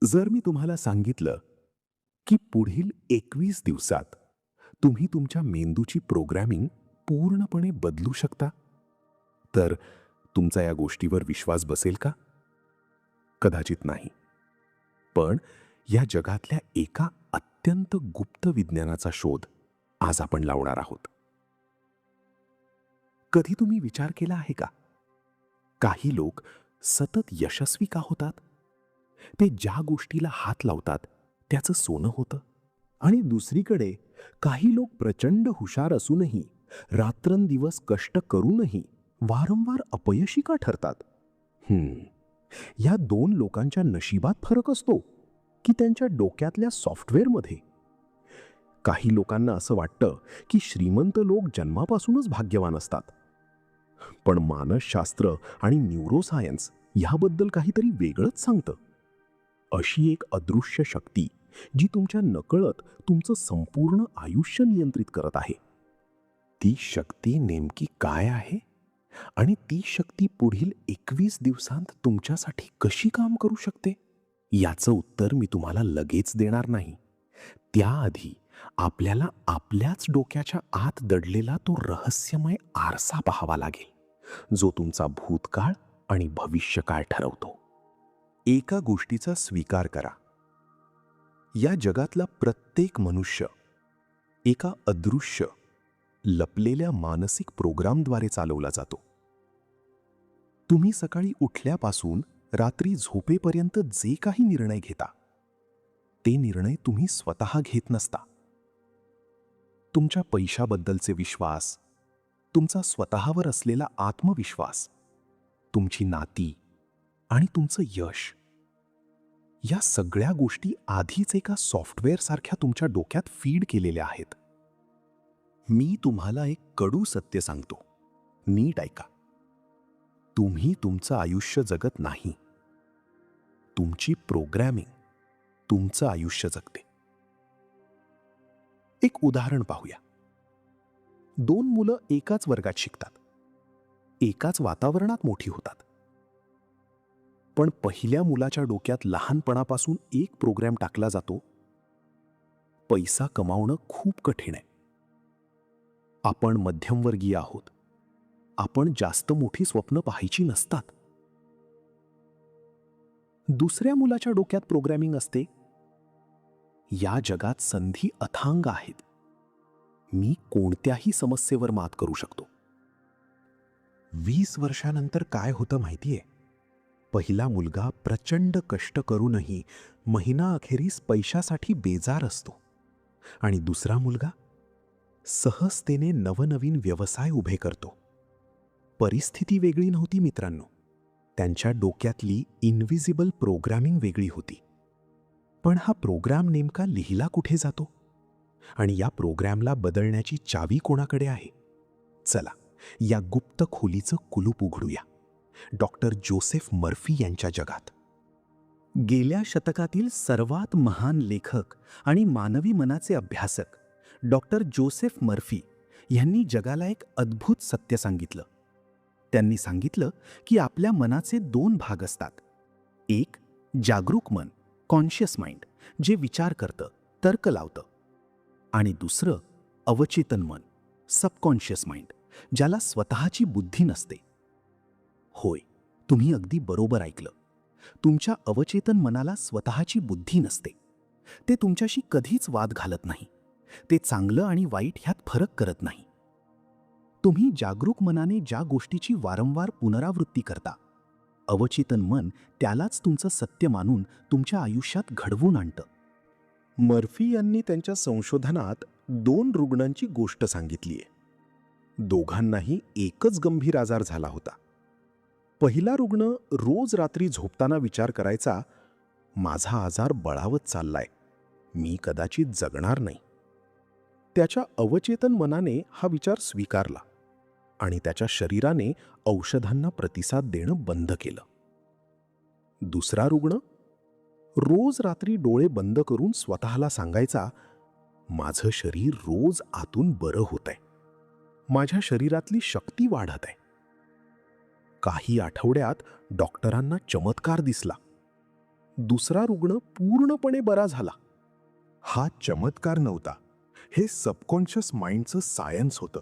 जर मी तुम्हाला सांगितलं की पुढील 21 दिवसात तुम्ही तुमच्या मेंदूची प्रोग्रॅमिंग पूर्णपणे बदलू शकता, तर तुमचा या गोष्टीवर विश्वास बसेल का? कदाचित नाही. पण या जगातल्या एका अत्यंत गुप्त विज्ञानाचा शोध आज आपण लावणार आहोत. कधी तुम्ही विचार केला आहे का? काही लोक सतत यशस्वी का होतात? ते ज्या गोष्टीला हात लावतात त्याचं सोनं होतं. आणि दुसरीकडे काही लोक प्रचंड हुशार असूनही, रात्रंदिवस कष्ट करूनही वारंवार अपयशी का ठरतात? या दोन लोकांच्या नशिबात फरक असतो की त्यांच्या डोक्यातल्या सॉफ्टवेअरमध्ये? काही लोकांना असं वाटतं की श्रीमंत लोक जन्मापासूनच भाग्यवान असतात. पण मानसशास्त्र आणि न्यूरोसायन्स याबद्दल काहीतरी वेगळंच सांगतं. अशी एक अदृश्य शक्ती जी तुमच्या नकळत तुमचं संपूर्ण आयुष्य नियंत्रित करत आहे. ती शक्ती नेमकी काय आहे आणि ती शक्ती पुढील 21 दिवसांत तुमच्यासाठी कशी काम करू शकते, याचं उत्तर मी तुम्हाला लगेच देणार नाही. त्याआधी आपल्याला आपल्याच डोक्याच्या आत दडलेला तो रहस्यमय आरसा पाहावा लागेल, जो तुमचा भूतकाळ आणि भविष्यकाळ ठरवतो. एका गोष्टीचा स्वीकार करा. या जगातला प्रत्येक मनुष्य एका अदृश्य, लपलेल्या मानसिक प्रोग्रामद्वारे चालवला जातो. तुम्ही सकाळी उठल्यापासून रात्री झोपेपर्यंत जे काही निर्णय घेता, ते निर्णय तुम्ही स्वतः घेत नसता. तुमच्या पैशाबद्दलचे विश्वास, तुमचा स्वतःवर असलेला आत्मविश्वास, तुमची नाती आणि तुमचं यश, या सगळ्या गोष्टी आधीच एका सॉफ्टवेअरसारख्या तुमच्या डोक्यात फीड केलेल्या आहेत. मी तुम्हाला एक कडू सत्य सांगतो, नीट ऐका. तुम्ही तुमचं आयुष्य जगत नाही. तुमची प्रोग्रॅमिंग तुमचं आयुष्य जगते. एक उदाहरण पाहूया. दोन मुलं एकाच वर्गात शिकतात, एकाच वातावरणात मोठी होतात. पण पहिल्या मुलाच्या डोक्यात लहानपणापासून एक प्रोग्रॅम टाकला जातो: पैसा कमावणं खूप कठीण आहे, आपण मध्यमवर्गीय आहोत, आपण जास्त मोठी स्वप्न पाहायची नसतात. दुसऱ्या मुलाच्या डोक्यात प्रोग्रॅमिंग असते: या जगात संधी अथांग आहेत, मी कोणत्याही समस्येवर मात करू शकतो. 20 वर्षानंतर काय होतं माहितीये? पहिला मुलगा प्रचंड कष्ट करूनही महिनाअखेरीस पैशासाठी बेजार असतो, आणि दुसरा मुलगा सहजतेने नवनवीन व्यवसाय उभे करतो. परिस्थिती वेगळी नव्हती मित्रांनो, त्यांच्या डोक्यातली इनव्हिजिबल प्रोग्रॅमिंग वेगळी होती. पण हा प्रोग्रॅम नेमका लिहिला कुठे जातो आणि या प्रोग्रॅमला बदलण्याची चावी कोणाकडे आहे? चला, या गुप्त खोलीचं कुलूप उघडूया. डॉक्टर जोसेफ मर्फी यांच्या जगात. गेल्या शतकातील सर्वात महान लेखक आणि मानवी मनाचे अभ्यासक डॉक्टर जोसेफ मर्फी यांनी जगाला एक अद्भुत सत्य सांगितलं. त्यांनी सांगितलं की आपल्या मनाचे दोन भाग असतात. एक जागरूक मन, कॉन्शियस माइंड, जे विचार करतं, तर्क लावतं, आणि दुसरं अवचेतन मन, सबकॉन्शियस माइंड, ज्याला स्वतःची बुद्धी नसते. होय, तुम्ही अगदी बरोबर ऐकलं. तुमच्या अवचेतन मनाला स्वतःची बुद्धी नसते. ते तुमच्याशी कधीच वाद घालत नाही. ते चांगलं आणि वाईट ह्यात फरक करत नाही. तुम्ही जागरूक मनाने ज्या गोष्टीची वारंवार पुनरावृत्ती करता, अवचेतन मन त्यालाच तुमचं सत्य मानून तुमच्या आयुष्यात घडवून आणतं. मर्फी यांनी त्यांच्या संशोधनात 2 रुग्णांची गोष्ट सांगितलीये. दोघांनाही एकच गंभीर आजार झाला होता. पहिला रुग्ण रोज रात्री झोपताना विचार करायचा, माझा आजार बळावत चाललाय, मी कदाचित जगणार नाही. त्याच्या अवचेतन मनाने हा विचार स्वीकारला आणि त्याच्या शरीराने औषधांना प्रतिसाद देणं बंद केलं. दुसरा रुग्ण रोज रात्री डोळे बंद करून स्वतःला सांगायचा, माझं शरीर रोज आतून बरं होतंय, माझ्या शरीरातली शक्ती वाढत आहे. काही आठवड्यात डॉक्टरांना चमत्कार दिसला. दुसरा रुग्ण पूर्णपणे बरा झाला. हा चमत्कार नव्हता, हे सबकॉन्शियस माइंडचं सायन्स होतं.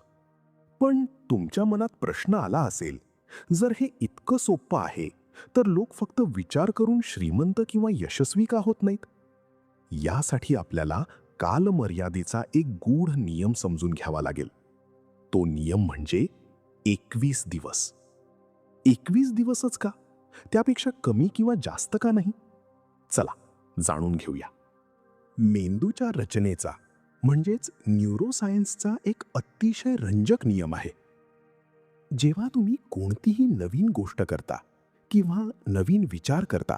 पण तुमच्या मनात प्रश्न आला असेल, जर हे इतकं सोपं आहे तर लोक फक्त विचार करून श्रीमंत किंवा यशस्वी का होत नाहीत? यासाठी आपल्याला कालमर्यादेचा एक गूढ नियम समजून घ्यावा लागेल. तो नियम म्हणजे 21 दिवस. 21 दिवसच का? त्यापेक्षा कमी किंवा जास्त का नाही? चला जाणून घेऊया. मेंदूच्या रचनेचा म्हणजेच न्यूरोसायन्सचा एक अतिशय रंजक नियम आहे. जेव्हा तुम्ही कोणतीही नवीन गोष्ट करता किंवा नवीन विचार करता,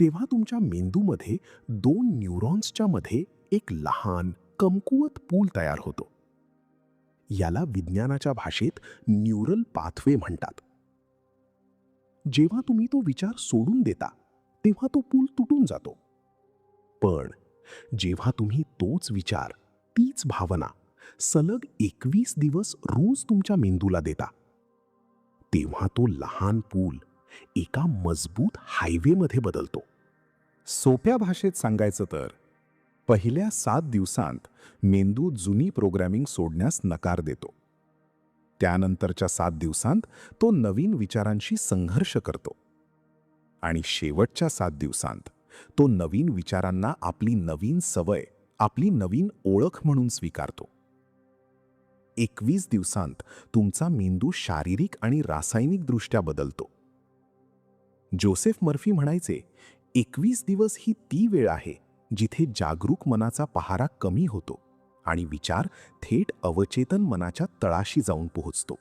तेव्हा तुमच्या मेंदूमध्ये 2 न्यूरॉन्सच्या मध्ये एक लहान कमकुवत पूल तयार होतो. याला विज्ञानाच्या भाषेत न्यूरल पाथवे म्हणतात. जेव्हा तुम्ही तो विचार सोडून देता तेव्हा तो पूल तुटून जातो. पण जेव्हा तुम्ही तोच विचार, तीच भावना सलग 21 दिवस रोज तुमच्या मेंदूला देता, तेव्हा तो लहान पूल एका मजबूत हायवेमध्ये बदलतो. सोप्या भाषेत सांगायचं तर पहिल्या 7 दिवसांत मेंदू जुनी प्रोग्रॅमिंग सोडण्यास नकार देतो. त्यानंतरच्या 7 दिवसांत तो नवीन विचारांशी संघर्ष करतो. आणि शेवटच्या 7 दिवसांत तो नवीन विचारांना आपली नवीन सवय, आपली नवीन ओळख म्हणून स्वीकारतो. 21 दिवसांत तुमचा मेंदू शारीरिक आणि रासायनिकदृष्ट्या बदलतो. जोसेफ मर्फी म्हणायचे, 21 दिवस ही ती वेळ आहे जिथे जागरूक मनाचा पहारा कमी होतो आणि विचार थेट अवचेतन मनाच्या तळाशी जाऊन पोहोचतो.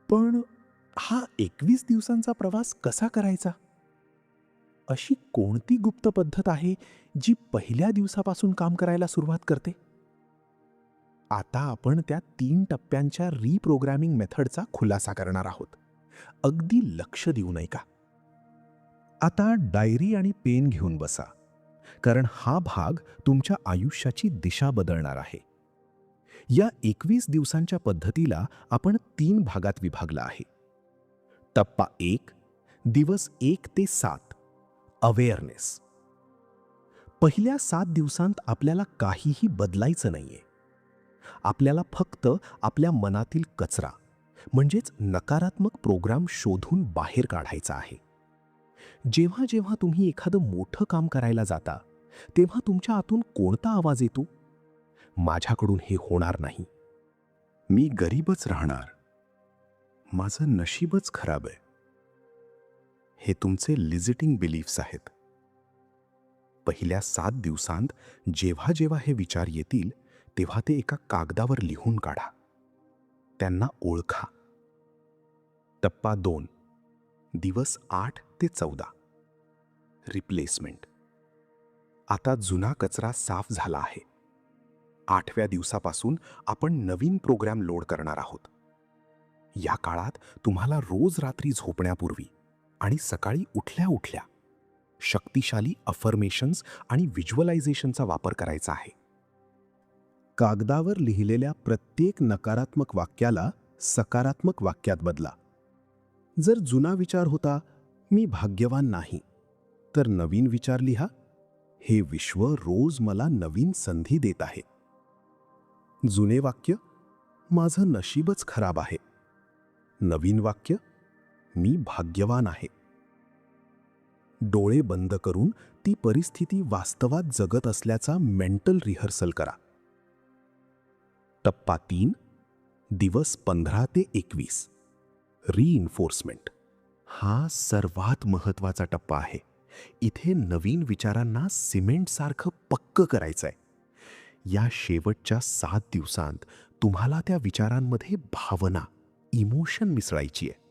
पण हा 21 दिवसांचा प्रवास कसा करायचा? अशी कोणती गुप्त पद्धत आहे जी पहिल्या दिवसापासून काम करायला सुरुवात करते? आता आपण त्या 3 टप्प्यांच्या रिप्रोग्रॅमिंग मेथडचा खुलासा करणार आहोत. अगदी लक्ष देऊ नये का? आता डायरी आणि पेन घेऊन बसा, कारण हा भाग तुमच्या आयुष्याची दिशा बदलणार आहे. या 21 दिवसांच्या पद्धतीला आपण 3 भागात विभागला आहे. टप्पा 1, दिवस 1 ते 7, अवेअरनेस. पहिल्या 7 दिवसांत आपल्याला काहीही बदलायचं नाहीये. आपल्याला फक्त आपल्या मनातील कचरा म्हणजेच नकारात्मक प्रोग्राम शोधून बाहेर काढायचा आहे. जेव्हा जेव्हा तुम्ही एखादं मोठं काम करायला जाता, तेव्हा तुमच्या आतून कोणता आवाज येतो? माझ्याकडून हे होणार नाही, मी गरीबच राहणार, माझं नशीबच खराब आहे. हे तुमचे लिमिटिंग बिलीफ्स आहेत. पहिल्या 7 दिवसांत जेव्हा जेव्हा हे विचार येतील तेव्हा ते एका कागदावर लिहून काढा. त्यांना ओळखा. टप्पा 2, दिवस 8 ते 14, रिप्लेसमेंट. आता जुना कचरा साफ झाला आहे. 8व्या दिवसापासून आपण नवीन प्रोग्राम लोड करणार आहोत. या काळात तुम्हाला रोज रात्री झोपण्यापूर्वी आणि सकाळी उठल्या उठल्या शक्तिशाली अफर्मेशन्स आणि व्हिज्युअलायझेशनचा वापर करायचा आहे. कागदावर लिहिलेल्या प्रत्येक नकारात्मक वाक्याला सकारात्मक वाक्यात बदला. जर जुना विचार होता, मी भाग्यवान नाही, तर नवीन विचार लिहा, हे विश्व रोज मला नवीन संधी देत आहे. जुने वाक्य, माझं नशीबच खराब आहे. नवीन वाक्य, मी भाग्यवान आहे. डोळे बंद करून ती परिस्थिती वास्तवात जगत असल्याचा मेंटल रिहर्सल करा. टप्पा 3, दिवस 15 ते 21, रीइन्फोर्समेंट. हा सर्वात महत्त्वाचा टप्पा आहे. इथे नवीन विचारांना सिमेंटसारखं पक्क करायचं आहे. या शेवटच्या 7 दिवसांत तुम्हाला त्या विचारांमध्ये भावना, इमोशन मिसळायची आहे.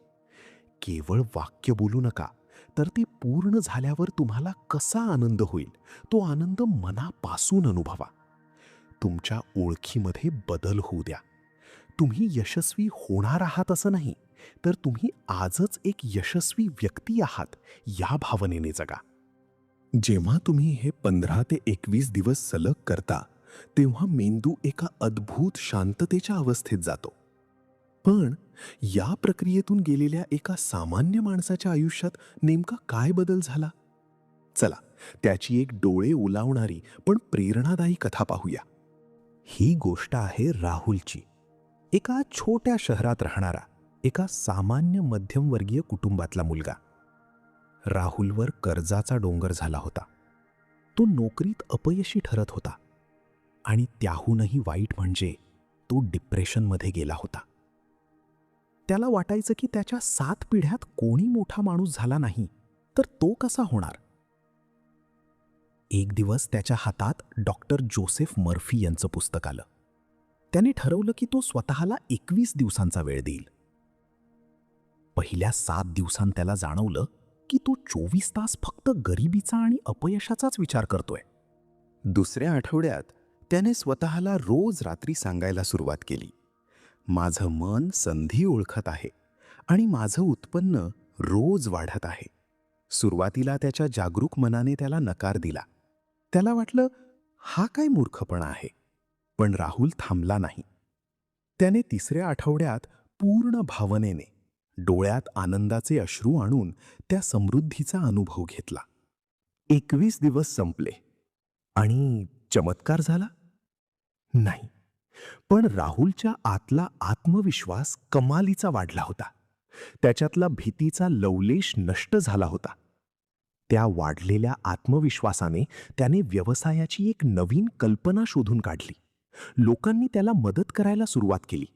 केवळ वाक्य बोलू नका, तर ते पूर्ण झाल्यावर तुम्हाला कसा आनंद होईल तो आनंद मनापासून अनुभवा. तुमच्या ओळखीमध्ये बदल होऊ द्या. तुम्ही यशस्वी होणार आहात असं नाही, तर तुम्ही आजच एक यशस्वी व्यक्ती आहात या भावनेने जगा. जेव्हा तुम्ही हे 15 ते 21 दिवस सलग करता, तेव्हा मेंदू एका अद्भुत शांततेच्या अवस्थेत जातो. पण या प्रक्रियेतून गेलेल्या एका सामान्य माणसाच्या आयुष्यात नेमका काय बदल झाला? चला, त्याची एक डोळे उलावणारी पण प्रेरणादायी कथा पाहूया. ही गोष्ट आहे राहुलची. एका छोट्या शहरात राहणारा, एका सामान्य मध्यमवर्गीय कुटुंबातला मुलगा. राहुलवर कर्जाचा डोंगर झाला होता. तो नोकरीत अपयशी ठरत होता आणि त्याहूनही वाईट म्हणजे तो डिप्रेशनमध्ये गेला होता. त्याला वाटायचं की त्याच्या 7 पिढ्यात कोणी मोठा माणूस झाला नाही तर तो कसा होणार. एक दिवस त्याच्या हातात डॉक्टर जोसेफ मर्फी यांचं पुस्तक आलं. त्याने ठरवलं की तो स्वतःला 21 दिवसांचा वेळ देईल. पहिल्या 7 दिवसांत त्याला जाणवलं की तो 24 तास फक्त गरिबीचा आणि अपयशाचाच विचार करतोय. दुसऱ्या आठवड्यात त्याने स्वतःला रोज रात्री सांगायला सुरुवात केली, माझं मन संधी ओळखत आहे आणि माझं उत्पन्न रोज वाढत आहे. सुरुवातीला त्याच्या जागरूक मनाने त्याला नकार दिला. त्याला वाटलं, हा काय मूर्खपणा आहे. पण राहुल थांबला नाही. त्याने तिसऱ्या आठवड्यात पूर्ण भावनेने, डोळ्यात आनंदाचे अश्रू आणून त्या समृद्धीचा अनुभव घेतला. 21 दिवस संपले आणि चमत्कार झाला? नाही. पण राहुलच्या आतला आत्मविश्वास कमालीचा वाढला होता. त्याच्यातला भीतीचा लवलेश नष्ट झाला होता. त्या वाढलेल्या आत्मविश्वासाने त्याने व्यवसायाची एक नवीन कल्पना शोधून काढली. लोकांनी त्याला मदत करायला सुरुवात केली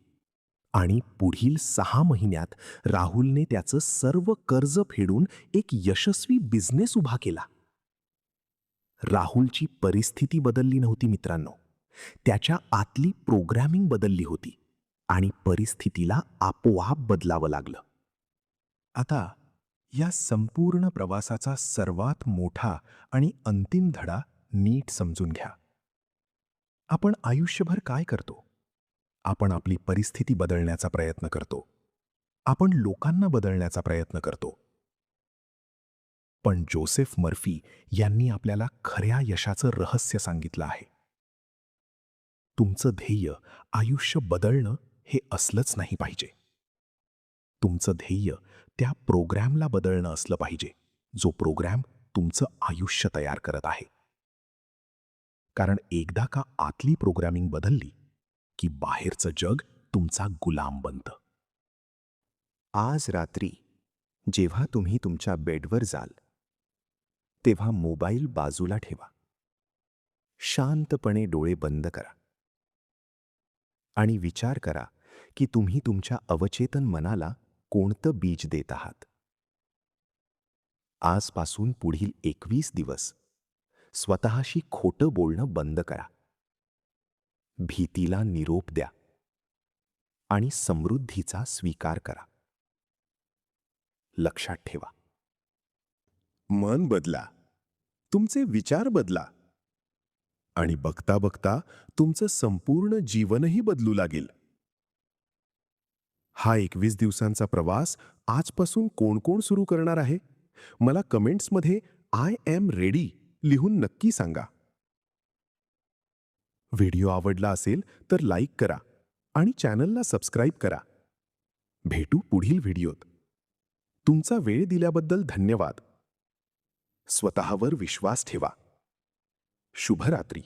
आणि पुढील 6 महिन्यात राहुलने त्याचं सर्व कर्ज फेडून एक यशस्वी बिझनेस उभा केला. राहुलची परिस्थिती बदलली नव्हती मित्रांनो, त्याच्या आतली प्रोग्रॅमिंग बदलली होती आणि परिस्थितीला आपोआप बदलावं लागलं. आता या संपूर्ण प्रवासाचा सर्वात मोठा आणि अंतिम धडा नीट समजून घ्या. आपण आयुष्यभर काय करतो? आपण आपली परिस्थिती बदलण्याचा प्रयत्न करतो. आपण लोकांना बदलण्याचा प्रयत्न करतो. पण जोसेफ मर्फी यांनी आपल्याला खऱ्या यशाचं रहस्य सांगितलं आहे. तुमचं ध्येय आयुष्य बदलणं हे असलंच नाही पाहिजे. तुमचं ध्येय त्या प्रोग्रॅमला बदलणं असलं पाहिजे, जो प्रोग्रॅम तुमचं आयुष्य तयार करत आहे. कारण एकदा का आतली प्रोग्रॅमिंग बदलली की बाहेरचं जग तुमचा गुलाम बनतं. आज रात्री जेव्हा तुम्ही तुमच्या बेडवर जाल, तेव्हा मोबाईल बाजूला ठेवा. शांतपणे डोळे बंद करा आणि विचार करा की तुम्ही तुमच्या अवचेतन मनाला कोणतं बीज देत आहात. आजपासून पुढील 21 दिवस स्वतःशी खोटं बोलणं बंद करा. भीतीला निरोप द्या आणि समृद्धीचा स्वीकार करा. लक्षात ठेवा, मन बदला, तुमचे विचार बदला आणि बघता बघता तुमचं संपूर्ण जीवनही बदलू लागेल. हा 21 दिवसांचा प्रवास आजपासून कोण कोण सुरू करणार आहे? मला कमेंट्समध्ये आय एम रेडी लिहून नक्की सांगा. व्हिडिओ आवडला असेल तर लाईक करा आणि चॅनलला सबस्क्राईब करा. भेटू पुढील व्हिडिओत. तुमचा वेळ दिल्याबद्दल धन्यवाद. स्वतःवर विश्वास ठेवा. शुभरात्री.